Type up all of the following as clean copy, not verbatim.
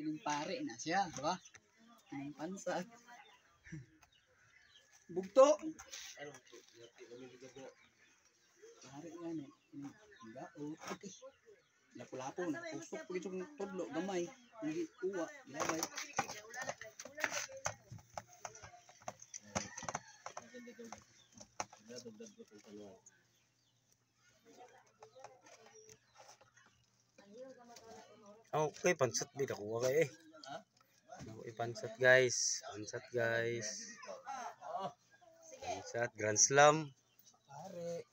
Kining pare na siya, di ba? Kining pansat. Bugto. Pare nga ni. Enggak, okay. Lapu-lapu na. Pusok po itong tudlo, gamay. Hindi kuwa, gilabay. Okay, pansat di nakuha kayo eh. Okay, pansat guys. Pansat guys. Pansat, Grand Slam. Pare.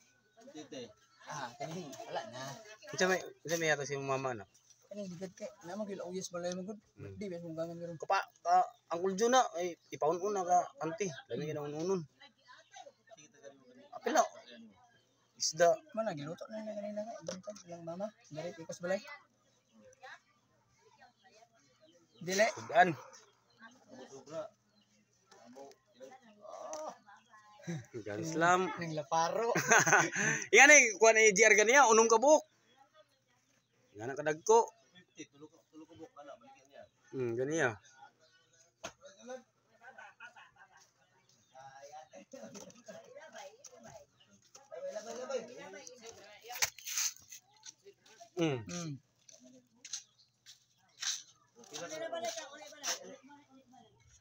Kaning wala na. Isa may yata si mama na. Kaning ligad kay namang kila uyas balay magud. Di bes mong gangan meron. Kapa, Uncle Jun na, ay ipaun-un na ka, auntie. Lami ka na ununon. Apil na. Isda. Mana giluto na nila kanina kay bantag lang mama. Dari ikos balay. Dile. Sugaan. Grand Slam. Ning laparo. Yan eh, kuha na i-GR ka niya, unong kabuk. Yan ang kadagko. Ganiya.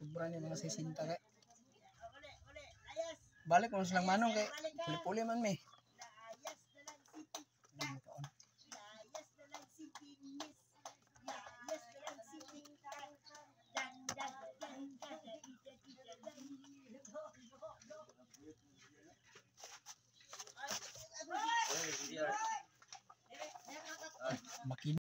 Sobra ni mga 60 kay. Balik mo silang manong kay puli-puli man mi.